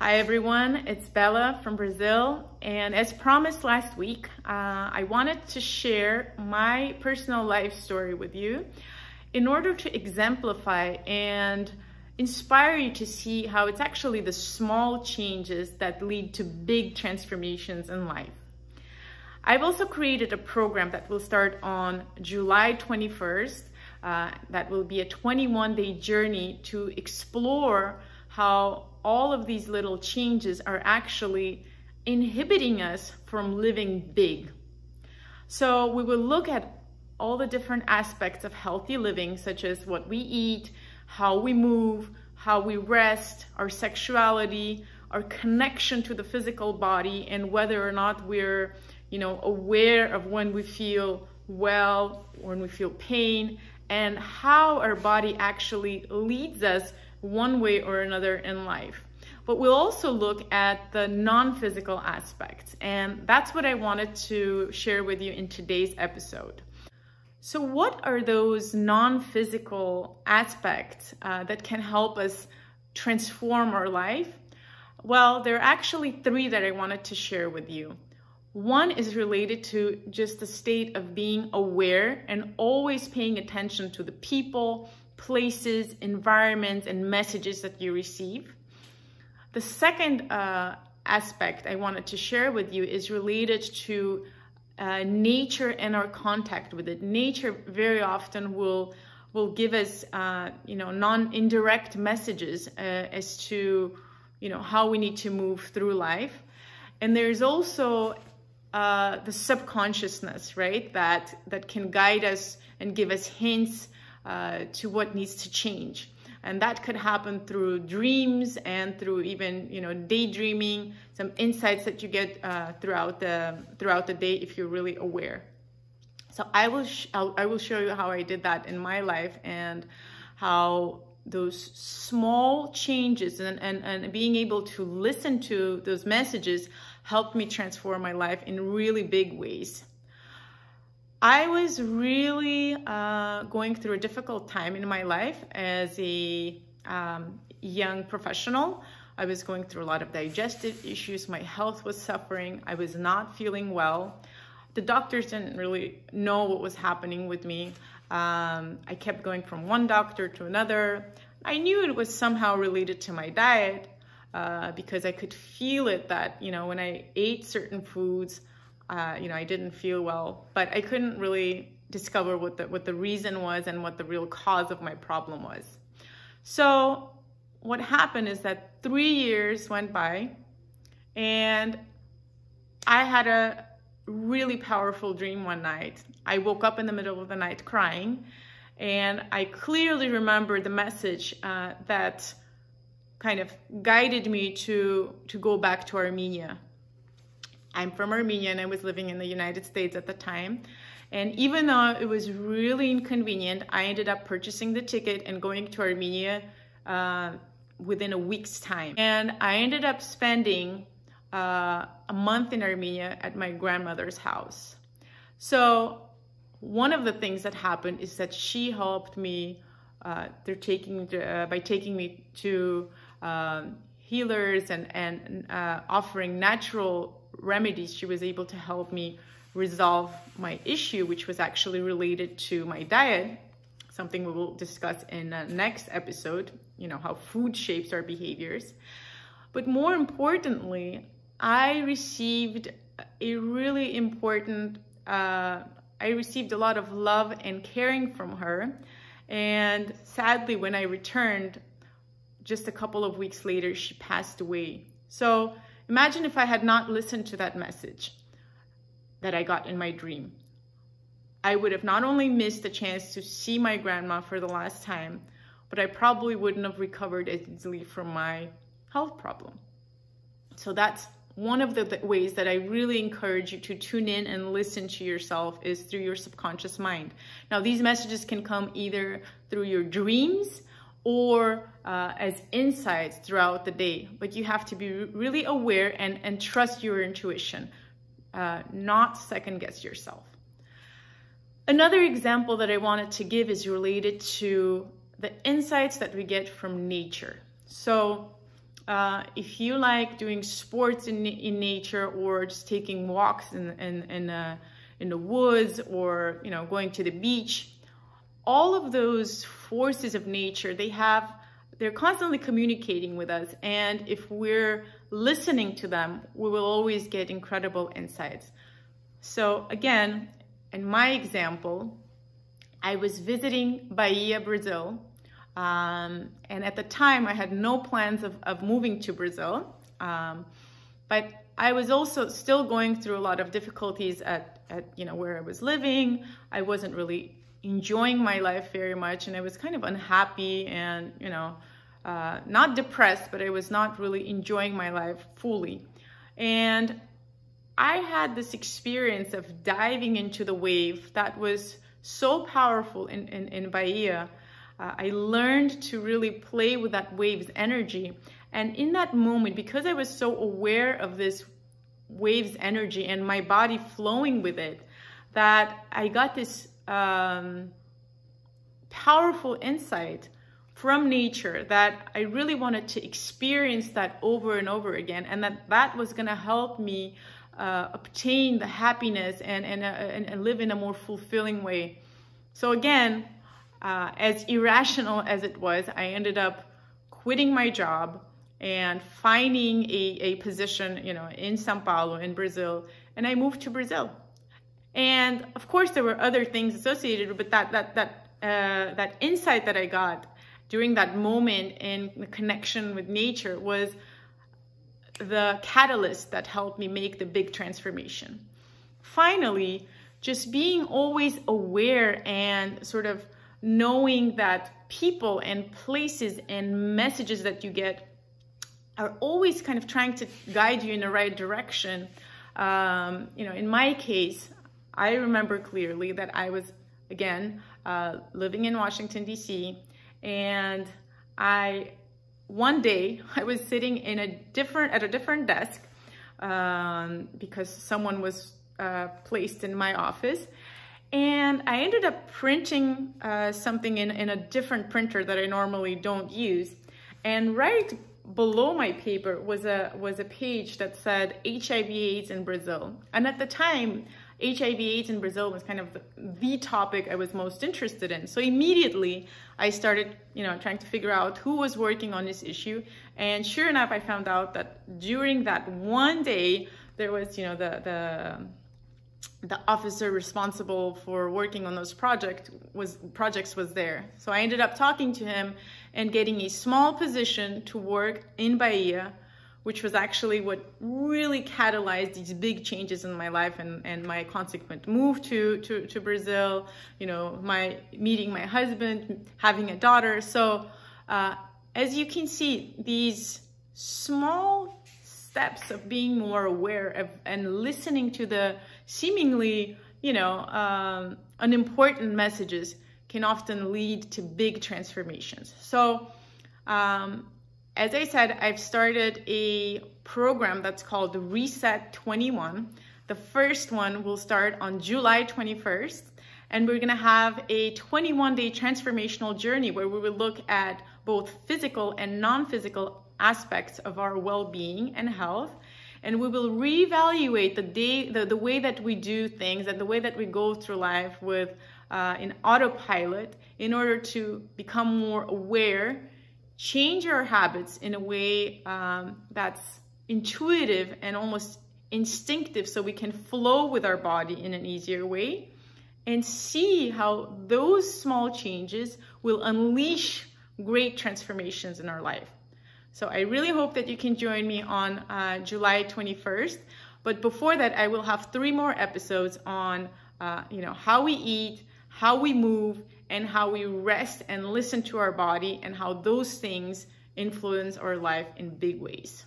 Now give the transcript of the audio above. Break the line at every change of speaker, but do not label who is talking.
Hi everyone, it's Bella from Brazil, and as promised last week, I wanted to share my personal life story with you in order to exemplify and inspire you to see how it's actually the small changes that lead to big transformations in life. I've also created a program that will start on July 21st. That will be a 21-day journey to explore how all of these little changes are actually inhibiting us from living big. So we will look at all the different aspects of healthy living, such as what we eat, how we move, how we rest, our sexuality, our connection to the physical body, and whether or not we're aware of when we feel well, when we feel pain, and how our body actually leads us one way or another in life. But we'll also look at the non-physical aspects, and that's what I wanted to share with you in today's episode. So what are those non-physical aspects that can help us transform our life? Well, there are actually three that I wanted to share with you. One is related to just the state of being aware and always paying attention to the people, places, environments, and messages that you receive. The second aspect I wanted to share with you is related to nature and our contact with it. Nature very often will give us indirect messages as to how we need to move through life. And there's also the subconsciousness, right? That can guide us and give us hints to what needs to change. And that could happen through dreams and through even, daydreaming, some insights that you get throughout the day if you're really aware. So I will show you how I did that in my life and how those small changes and being able to listen to those messages helped me transform my life in really big ways. I was really going through a difficult time in my life as a young professional. I was going through a lot of digestive issues. My health was suffering. I was not feeling well. The doctors didn't really know what was happening with me. I kept going from one doctor to another. I knew it was somehow related to my diet because I could feel it that, when I ate certain foods, I didn't feel well, but I couldn't really discover what the reason was and what the real cause of my problem was. So what happened is that 3 years went by and I had a really powerful dream one night. I woke up in the middle of the night crying, and I clearly remember the message that kind of guided me to go back to Armenia. I'm from Armenia and I was living in the United States at the time. And even though it was really inconvenient, I ended up purchasing the ticket and going to Armenia within a week's time. And I ended up spending a month in Armenia at my grandmother's house. So one of the things that happened is that she helped me by taking me to healers and offering natural remedies. She was able to help me resolve my issue, which was actually related to my diet, something we will discuss in the next episode, how food shapes our behaviors. But more importantly, I received a really important, I received a lot of love and caring from her. And sadly, when I returned, just a couple of weeks later, she passed away. So imagine if I had not listened to that message that I got in my dream. I would have not only missed the chance to see my grandma for the last time, but I probably wouldn't have recovered as easily from my health problem. So that's one of the ways that I really encourage you to tune in and listen to yourself is through your subconscious mind. Now, these messages can come either through your dreams or as insights throughout the day, but you have to be really aware and trust your intuition, not second guess yourself. Another example that I wanted to give is related to the insights that we get from nature. So if you like doing sports in nature, or just taking walks in the woods, or going to the beach, all of those forces of nature, they're constantly communicating with us, and if we're listening to them, we will always get incredible insights. So again, in my example, I was visiting Bahia, Brazil, and at the time I had no plans of moving to Brazil, but I was also still going through a lot of difficulties at where I was living. I wasn't really enjoying my life very much, and I was kind of unhappy and not depressed, but I was not really enjoying my life fully. And I had this experience of diving into the wave that was so powerful in Bahia. I learned to really play with that wave's energy. And in that moment, because I was so aware of this wave's energy and my body flowing with it, that I got this powerful insight from nature that I really wanted to experience that over and over again, and that was going to help me obtain the happiness and live in a more fulfilling way. So again, as irrational as it was, I ended up quitting my job and finding a position, in São Paulo, in Brazil, and I moved to Brazil. And of course, there were other things associated with that insight that I got during that moment in the connection with nature was the catalyst that helped me make the big transformation. Finally, just being always aware and sort of knowing that people and places and messages that you get are always kind of trying to guide you in the right direction. In my case, I remember clearly that I was, again, living in Washington, D.C., and one day I was sitting at a different desk because someone was placed in my office, and I ended up printing something in a different printer that I normally don't use. And right below my paper was a page that said HIV/AIDS in Brazil. And at the time, HIV/AIDS in Brazil was kind of the topic I was most interested in. So immediately I started, trying to figure out who was working on this issue. And sure enough, I found out that during that one day, there was, the officer responsible for working on those projects was there. So I ended up talking to him and getting a small position to work in Bahia, which was actually what really catalyzed these big changes in my life and my consequent move to Brazil, meeting my husband, having a daughter. So as you can see, these small steps of being more aware of and listening to the seemingly, unimportant messages can often lead to big transformations. So, as I said, I've started a program that's called Reset 21. The first one will start on July 21st, and we're gonna have a 21-day transformational journey where we will look at both physical and non-physical aspects of our well-being and health. And we will reevaluate the way that we do things and the way that we go through life with in autopilot in order to become more aware, change our habits in a way that's intuitive and almost instinctive, so we can flow with our body in an easier way, and see how those small changes will unleash great transformations in our life. So I really hope that you can join me on July 21st. But before that, I will have 3 more episodes on how we eat, how we move, and how we rest and listen to our body, and how those things influence our life in big ways.